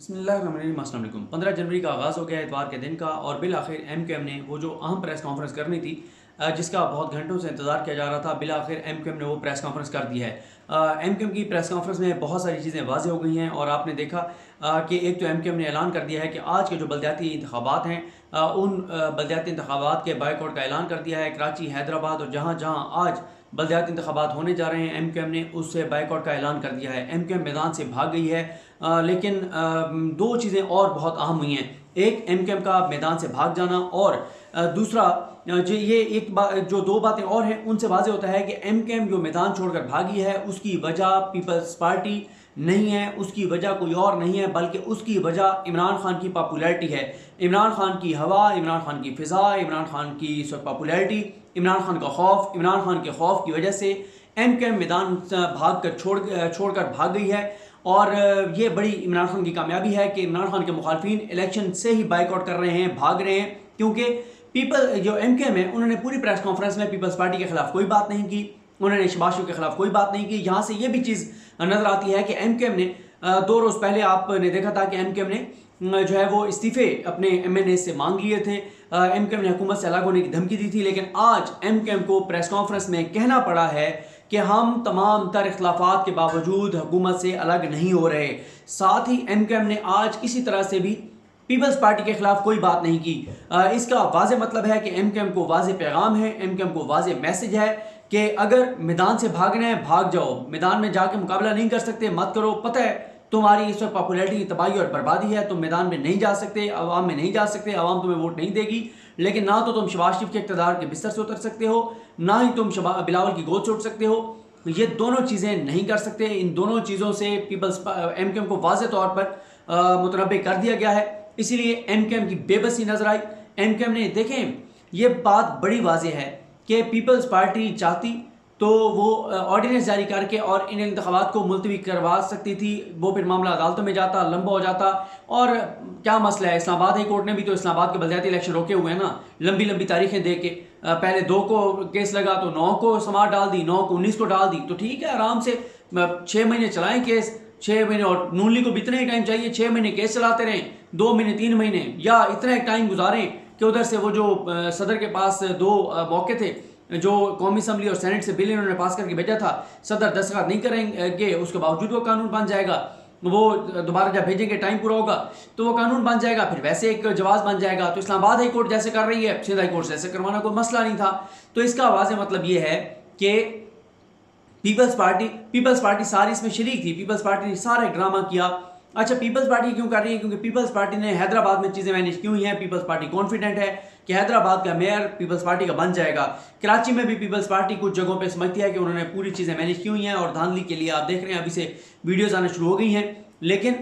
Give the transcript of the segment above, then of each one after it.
बिस्मिल्लाहिर्रहमानिर्रहीम। 15 जनवरी का आगाज़ हो गया इतवार के दिन का और बिल आखिर एमक्यूएम ने वो जो अहम प्रेस कॉन्फ्रेंस करनी थी, जिसका बहुत घंटों से इंतजार किया जा रहा था, बिल आखिर एमक्यूएम ने वो प्रेस कॉन्फ्रेंस कर दी है। एमक्यूएम की प्रेस कॉन्फ्रेंस में बहुत सारी चीज़ें वाज़ेह हो गई हैं और आपने देखा कि एक तो एमक्यूएम ने ऐलान कर दिया है कि आज के जो बलदियाती इंतखाबात हैं, उन बलदियाती इंतखाबात के बाइकआउट का ऐलान कर दिया है। कराची, हैदराबाद और जहाँ जहाँ आज बलदियाती इंतखाबात होने जा रहे हैं, एमक्यूएम ने उससे बाइकआउट का ऐलान कर दिया है। एमक्यूएम मैदान से भाग गई है, लेकिन दो चीज़ें और बहुत अहम हुई हैं। एक एमक्यूएम का मैदान से भाग जाना और दूसरा जो ये जो दो बातें और हैं उनसे वाज़ेह होता है कि एमक्यूएम जो मैदान छोड़कर भागी है उसकी वजह पीपल्स पार्टी नहीं है, उसकी वजह कोई और नहीं है, बल्कि उसकी वजह इमरान खान की पॉपुलैरिटी है। इमरान खान की हवा, इमरान खान की फ़िज़ा, इमरान खान की पॉपुलैरिटी, इमरान खान का खौफ, इमरान खान के खौफ की वजह से एमक्यूएम मैदान भाग कर छोड़कर भाग गई है। और ये बड़ी इमरान खान की कामयाबी है कि इमरान खान के मुखालफिन इलेक्शन से ही बाइकआउट कर रहे हैं, भाग रहे हैं, क्योंकि जो एमक्यूएम है उन्होंने पूरी प्रेस कॉन्फ्रेंस में पीपल्स पार्टी के खिलाफ कोई बात नहीं की, उन्होंने शहबाज शरीफ के खिलाफ कोई बात नहीं की। यहाँ से ये भी चीज़ नज़र आती है कि एमक्यूएम ने 2 रोज़ पहले आपने देखा था कि एमक्यूएम ने जो है वो इस्तीफ़े अपने एमएनए से मांग लिए थे। एमक्यूएम ने हुकूमत से अलग होने की धमकी दी थी, लेकिन आज एमक्यूएम को प्रेस कॉन्फ्रेंस में कहना पड़ा है कि हम तमाम तर इख्तलाफात के बावजूद हुकूमत से अलग नहीं हो रहे। साथ ही एमक्यूएम ने आज किसी तरह से भी पीपल्स पार्टी के खिलाफ कोई बात नहीं की। इसका वाज़ेह मतलब है कि एमक्यूएम को वाज़ेह पैगाम है, एमक्यूएम को वाज़ेह मैसेज है कि अगर मैदान से भागना है भाग जाओ, मैदान में जाके मुकाबला नहीं कर सकते मत करो। पता है तुम्हारी इस वक्त पॉपुलैरिटी की तबाही और बर्बादी है, तुम मैदान में नहीं जा सकते, अवाम में नहीं जा सकते, अवाम तुम्हें वोट नहीं देगी, लेकिन ना तो तुम शहबाज शरीफ के इक़्तिदार के बिस्तर से उतर सकते हो, ना ही तुम बिलावल की गोद से उठ सकते हो। ये दोनों चीज़ें नहीं कर सकते। इन दोनों चीज़ों से एमक्यूएम को वाज़ेह तौर पर मुतनब्बे कर दिया गया है, इसीलिए एमक्यूएम की बेबसी नजर आई। एमक्यूएम ने देखें, ये बात बड़ी वाज़ेह है कि पीपल्स पार्टी चाहती तो वो ऑर्डिनेंस जारी करके और इन इंतखाबात को मुलतवी करवा सकती थी, वो फिर मामला अदालतों में जाता, लंबा हो जाता। और क्या मसला है, इस्लामाबाद हाई कोर्ट ने भी तो इस्लामाबाद के बलदियाती इलेक्शन रोके हुए हैं ना, लंबी लंबी तारीखें दे के। पहले 2 को केस लगा तो 9 को समात डाल दी, 9 को 19 को डाल दी, तो ठीक है, आराम से 6 महीने चलाएं केस, 6 महीने, और नून लीग को भी इतना ही टाइम चाहिए, 6 महीने केस चलाते रहें, 2 महीने 3 महीने, या इतना एक टाइम गुजारें कि उधर से वो जो सदर के पास 2 मौके थे, जो कौमी असम्बली और सेनेट से बिल इन्होंने पास करके भेजा था, सदर दस्तखत नहीं करेंगे, उसके बावजूद वो कानून बन जाएगा। वो दोबारा जब भेजेंगे, टाइम पूरा होगा तो वो कानून बन जाएगा, फिर वैसे एक जवाब बन जाएगा। तो इस्लामाबाद हाई कोर्ट जैसे कर रही है, सिंध हाई कोर्ट से ऐसे करवाना कोई मसला नहीं था। तो इसका वाज़ेह मतलब ये है कि पीपल्स पार्टी सारी इसमें शरीक थी, पीपल्स पार्टी ने सारा ड्रामा किया। अच्छा, पीपल्स पार्टी क्यों कर रही है? क्योंकि पीपल्स पार्टी ने हैदराबाद में चीज़ें मैनेज की हुई हैं। पीपल्स पार्टी कॉन्फिडेंट है कि हैदराबाद का मेयर पीपल्स पार्टी का बन जाएगा। कराची में भी पीपल्स पार्टी कुछ जगहों पे समझती है कि उन्होंने पूरी चीज़ें मैनेज की हुई हैं, और धांधली के लिए आप देख रहे हैं अभी से वीडियोज़ आने शुरू हो गई हैं। लेकिन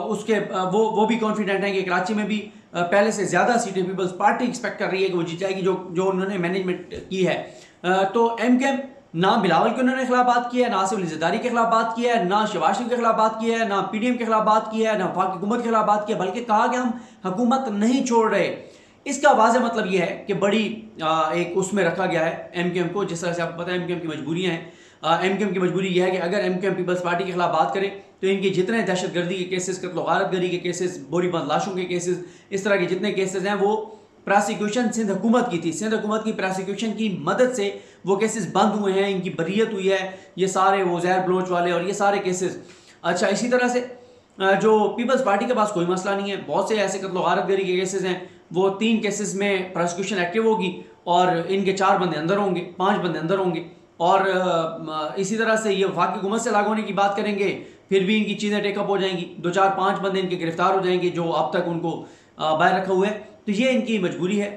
उसके वो भी कॉन्फिडेंट हैं कि कराची में भी पहले से ज़्यादा सीटें पीपल्स पार्टी एक्सपेक्ट कर रही है कि वो जीत जाएगी, जो उन्होंने मैनेजमेंट की है। तो एमक्यूएम ना बिलावल के उन्होंने खिलाफ बात की है, ना आसिफ ज़रदारी के खिलाफ बात की है, ना शहबाज शरीफ के खिलाफ बात की है, ना पीडीएम के खिलाफ बात की है, ना वफाकी हुकूमत के खिलाफ बात की है, बल्कि कहा कि हम हुकूमत नहीं छोड़ रहे। इसका वाज़ेह मतलब यह है कि बड़ी एक उसमें रखा गया है एमक्यूएम को। जिस तरह से आपको पता है एमक्यूएम की मजबूरियाँ हैं, एमक्यूएम की मजबूरी यह है कि अगर एमक्यूएम पीपल्स पार्टी के खिलाफ बात करे तो इनके जितने दहशतगर्दी के केसेस, कत्ल गारतगरी के केसेस, बोरीबंद लाशों के केसेस, इस तरह के जितने केसेस हैं, वो प्रोसिक्यूशन सिंध हुकूमत की थी। सिंध हुकूमत की प्रोसिक्यूशन की मदद से वो केसेस बंद हुए हैं, इनकी बरीयत हुई है, ये सारे वो जहर बलोच वाले और ये सारे केसेस। अच्छा, इसी तरह से जो पीपल्स पार्टी के पास कोई मसला नहीं है, बहुत से ऐसे कत्ल गारतगरी के केसेस हैं, वो 3 केसेस में प्रोसिक्यूशन एक्टिव होगी और इनके 4 बंदे अंदर होंगे, 5 बंदे अंदर होंगे। और इसी तरह से ये वफाकी हुकूमत से लागू होने की बात करेंगे, फिर भी इनकी चीज़ें टेकअप हो जाएंगी, 2 4 5 बंदे इनके गिरफ्तार हो जाएंगे जो अब तक उनको बाहर रखा हुआ है। तो ये इनकी मजबूरी है।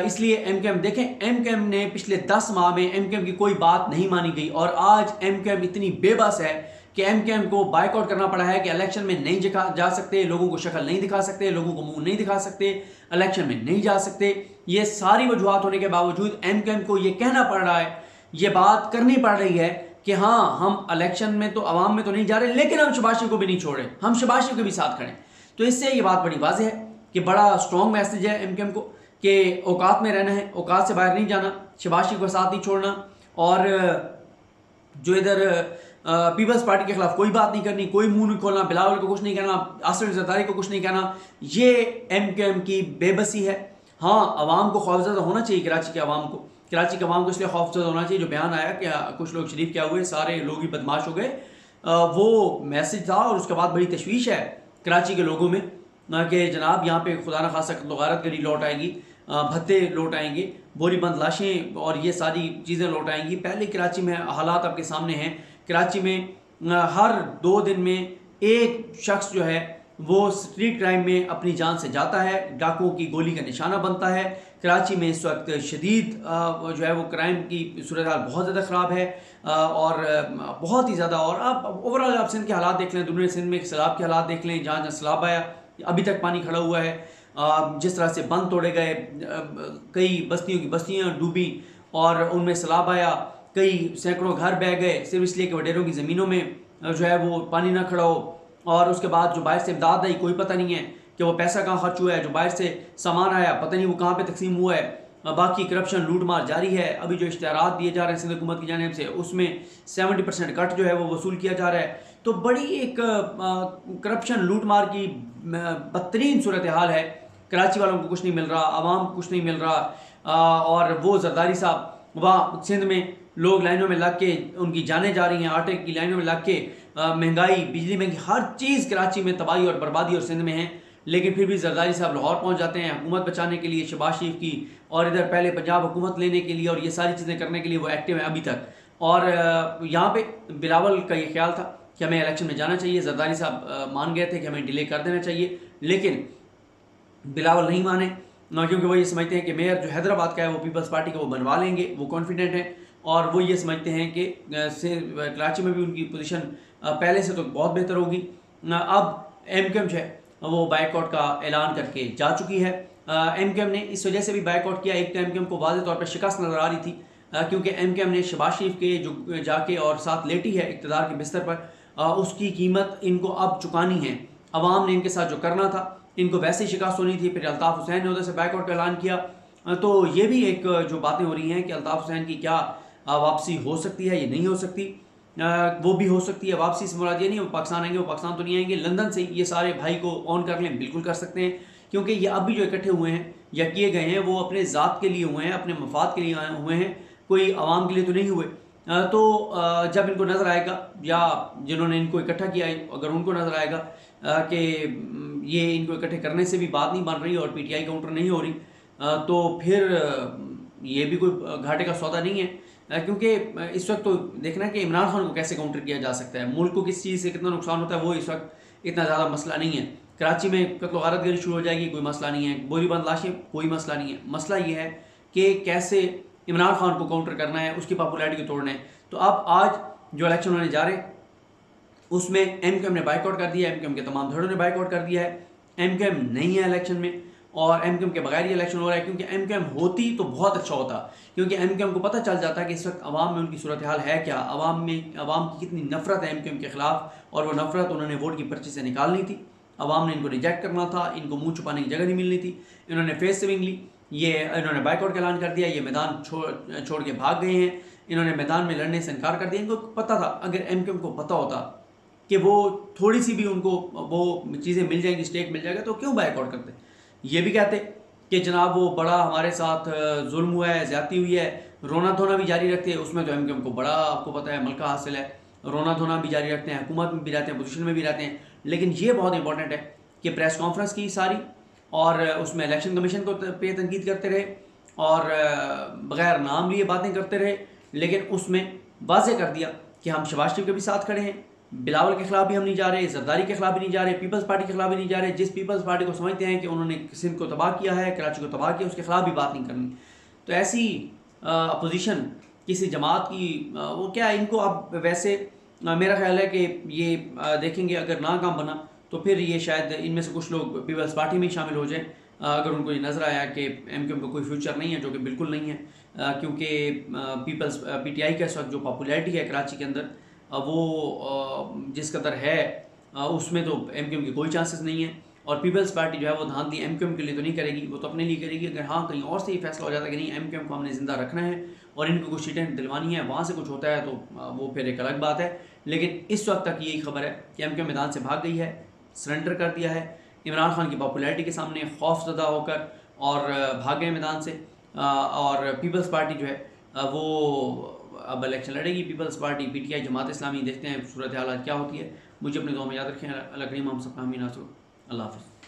इसलिए एमक्यूएम देखें, एमक्यूएम ने पिछले 10 माह में एमक्यूएम की कोई बात नहीं मानी गई, और आज एमक्यूएम इतनी बेबस है कि एमक्यूएम को बाइकआउट करना पड़ा है कि इलेक्शन में नहीं जा सकते, लोगों को शक्ल नहीं दिखा सकते, लोगों को मुंह नहीं दिखा सकते, इलेक्शन में नहीं जा सकते। ये सारी वजूहत होने के बावजूद एमक्यूएम को ये कहना पड़ रहा है, ये बात करनी पड़ रही है कि हाँ, हम इलेक्शन में तो अवाम में तो नहीं जा रहे, लेकिन हम शहबाज शरीफ को भी नहीं छोड़ रहे, हम शहबाज शरीफ के भी साथ खड़े। तो इससे ये बात बड़ी वाज़ेह है कि बड़ा स्ट्रॉन्ग मैसेज है एमक्यूएम को कि औकात में रहना है, औकात से बाहर नहीं जाना, शहबाज शरीफ को साथ नहीं छोड़ना। और जो इधर पीपल्स पार्टी के खिलाफ कोई बात नहीं करनी, कोई मुंह नहीं खोलना, बिलावल को कुछ नहीं कहना, असद जरदारी को कुछ नहीं कहना, ये MQM की बेबसी है। हाँ, अवाम को खौफजदा होना चाहिए, कराची के अवाम को इसलिए खौफजदा होना चाहिए, जो बयान आया कि कुछ लोग शरीफ क्या हुए, सारे लोग ही बदमाश हो गए, वो मैसेज था। और उसके बाद बड़ी तशवीश है कराची के लोगों में कि जनाब यहाँ पे खुदा न खासा गारत गरी लौट आएगी, भत्ते लौट आएंगे, बोरीबंद लाशें और ये सारी चीज़ें लौट आएंगी। पहले कराची में हालात आपके सामने हैं। कराची में हर 2 दिन में एक शख्स जो है वो स्ट्रीट क्राइम में अपनी जान से जाता है, डाकुओं की गोली का निशाना बनता है। कराची में इस वक्त शदीद जो है वो क्राइम की सूरत हाल बहुत ज़्यादा ख़राब है और बहुत ही ज़्यादा। और आप ओवरऑल आप सिंध के हालात देख लें, दुनिया सिंध में सैलाब के हालात देख लें, जहाँ जहाँ सैलाब आया अभी तक पानी खड़ा हुआ है, जिस तरह से बंद तोड़े गए, कई बस्तियों की बस्तियाँ डूबी और उनमें सैलाब आया, कई सैकड़ों घर बह गए सिर्फ इसलिए कि वडेरों की ज़मीनों में जो है वो पानी ना खड़ा हो। और उसके बाद जो बाहर से इमदाद आई, कोई पता नहीं है कि वो पैसा कहाँ खर्च हुआ है, जो बाहर से सामान आया पता नहीं वो कहाँ पे तकसीम हुआ है। बाकी करप्शन लूट मार जारी है। अभी जो इश्तिहारात दिए जा रहे हैं सिंध हुकूमत की जानिब से, उसमें 70% कट जो है वो वसूल किया जा रहा है। तो बड़ी एक करप्शन लूट मार की बदतरीन सूरत हाल है। कराची वालों को कुछ नहीं मिल रहा, आवाम को कुछ नहीं मिल रहा। और वो जरदारी साहब वहाँ सिंध में लोग लाइनों में लग के उनकी जानें जा रही हैं, आटे की लाइनों में लग के, महंगाई, बिजली महंगी, हर चीज़ कराची में तबाही और बर्बादी और सिंध में है। लेकिन फिर भी जरदारी साहब लाहौर पहुंच जाते हैं हुकूमत बचाने के लिए, शहबाज शरीफ की, और इधर पहले पंजाब हुकूमत लेने के लिए और ये सारी चीज़ें करने के लिए वो एक्टिव है अभी तक। और यहाँ पे बिलावल का ये ख्याल था कि हमें इलेक्शन में जाना चाहिए। जरदारी साहब मान गए थे कि हमें डिले कर देना चाहिए, लेकिन बिलावल नहीं माने, क्योंकि वो ये समझते हैं कि मेयर जो हैदराबाद का है वो पीपल्स पार्टी का वो बनवा लेंगे, वो कॉन्फिडेंट हैं। और वो ये समझते हैं कि कराची में भी उनकी पोजीशन पहले से तो बहुत बेहतर होगी। अब MQM जो है वो बाइकआउट का ऐलान करके जा चुकी है। MQM ने इस वजह से भी बाइकआउट किया, एक तो MQM को वाज़ेह तौर पर शिकस्त नज़र आ रही थी, क्योंकि MQM ने शहबाज शरीफ के जो जाके और साथ लेटी है इक़्तिदार के बिस्तर पर, उसकी कीमत इनको अब चुकानी है। अवाम ने इनके साथ जो करना था, इनको वैसे ही शिकस्त होनी थी। फिर अल्ताफ़ हुसैन ने उधर से बाइकआउट का ऐलान किया। तो ये भी एक जो बातें हो रही हैं कि अल्ताफ़ हुसैन की क्या वापसी हो सकती है, ये नहीं हो सकती। वो भी हो सकती है। वापसी से मुराद ये नहीं वो पाकिस्तान आएंगे, वो पाकिस्तान तो नहीं आएंगे, लंदन से ये सारे भाई को ऑन कर लें, बिल्कुल कर सकते हैं। क्योंकि ये अब भी जो इकट्ठे हुए हैं या किए गए हैं वो अपने ज़ात के लिए हुए हैं, अपने मफाद के लिए हुए हैं, कोई आवाम के लिए तो नहीं हुए। तो जब इनको नज़र आएगा या जिन्होंने इनको इकट्ठा किया है, अगर उनको नज़र आएगा कि ये इनको इकट्ठे करने से भी बात नहीं बन रही और PTI काउंटर नहीं हो रही, तो फिर ये भी कोई घाटे का सौदा नहीं है। क्योंकि इस वक्त तो देखना है कि इमरान खान को कैसे काउंटर किया जा सकता है, मुल्क को किस चीज़ से कितना नुकसान होता है, वो इस वक्त इतना ज़्यादा मसला नहीं है। कराची में कत्ल गारत गरी शुरू हो जाएगी, कोई मसला नहीं है। बोरीबंद लाशें, कोई मसला नहीं है। मसला ये है कि कैसे इमरान खान को काउंटर करना है, उसकी पॉपुलैरिटी को तोड़ना है। तो अब आज जो इलेक्शन होने जा रहे हैं उसमें MQM ने बाइकआउट कर दिया है, MQM के तमाम धड़ों ने बाइकआउट कर दिया है। MQM नहीं है इलेक्शन में और MQM के बगैर ही इलेक्शन हो रहा है, क्योंकि MQM होती तो बहुत अच्छा होता, क्योंकि MQM को पता चल जाता है कि इस वक्त आवाम में उनकी सूरत हाल है क्या, आवाम की कितनी नफरत है MQM के खिलाफ, और वो नफरत उन्होंने वोट की पर्ची से निकालनी थी। आवाम ने इनको रिजेक्ट करना था, इनको मुंह छुपाने की जगह नहीं मिलनी थी। इन्होंने फेस सेविंग ली, ये इन्होंने बाइकआउट का ऐलान कर दिया, ये मैदान छोड़ के भाग गए हैं, इन्होंने मैदान में लड़ने से इनकार कर दिया। इनको पता था, अगर MQM को पता होता कि वो थोड़ी सी भी उनको वो चीज़ें मिल जाएंगी, स्टेक मिल जाएगा, तो क्यों बाइकआउट करते। ये भी कहते कि जनाब वो बड़ा हमारे साथ जुल्म हुआ है, ज़्यादती हुई है, रोना धोना भी जारी रखते हैं। उसमें तो MQM को बड़ा, आपको पता है, मलका हासिल है, रोना धोना भी जारी रखते हैं, हुकूमत में भी रहते हैं, पोजीशन में भी रहते हैं। लेकिन ये बहुत इंपॉर्टेंट है कि प्रेस कॉन्फ्रेंस की सारी, और उसमें इलेक्शन कमीशन को पे तनकीद करते रहे और बग़ैर नाम लिए बातें करते रहे, लेकिन उसमें वाज़ेह कर दिया कि हम शहबाज शरीफ के भी साथ खड़े हैं, बिलावल के खिलाफ भी हम नहीं जा रहे, जरदारी के खिलाफ भी नहीं जा रहे, पीपल्स पार्टी के खिलाफ भी नहीं जा रहे। जिस पीपल्स पार्टी को समझते हैं कि उन्होंने सिंध को तबाह किया है, कराची को तबाह किया, उसके खिलाफ भी बात नहीं करनी। तो ऐसी अपोजिशन किसी जमात की वो क्या, इनको अब वैसे मेरा ख्याल है कि ये देखेंगे अगर ना काम बना तो फिर ये शायद इनमें से कुछ लोग पीपल्स पार्टी में ही शामिल हो जाएं, अगर उनको ये नज़र आया कि MQM को कोई फ्यूचर नहीं है, जो कि बिल्कुल नहीं है। क्योंकि PTI का इस वक्त जो पॉपुलैरिटी है कराची के अंदर, वो जिस कदर है उसमें तो MQM की कोई चांसेस नहीं है। और पीपल्स पार्टी जो है वो धांधली MQM के लिए तो नहीं करेगी, वो तो अपने लिए करेगी। अगर हाँ कहीं और से ये फैसला हो जाता है कि नहीं MQM को हमने ज़िंदा रखना है और इनको कुछ सीटें दिलवानी है, वहाँ से कुछ होता है, तो वो फिर एक अलग बात है। लेकिन इस वक्त तक यही खबर है कि एमक्यूएम मैदान से भाग गई है, सरेंडर कर दिया है। इमरान खान की पॉपुलैरिटी के सामने खौफजदा होकर और भाग गए मैदान से। और पीपल्स पार्टी जो है वो अब इलेक्शन लड़ेगी। Peoples party, PTI, Jamaat Islami, देखते हैं सूरत हालात क्या होती है। मुझे अपने दुआ में याद रखें। अल्लाह करीम हम सबका आमीन। अल्लाह हाफ़िज़।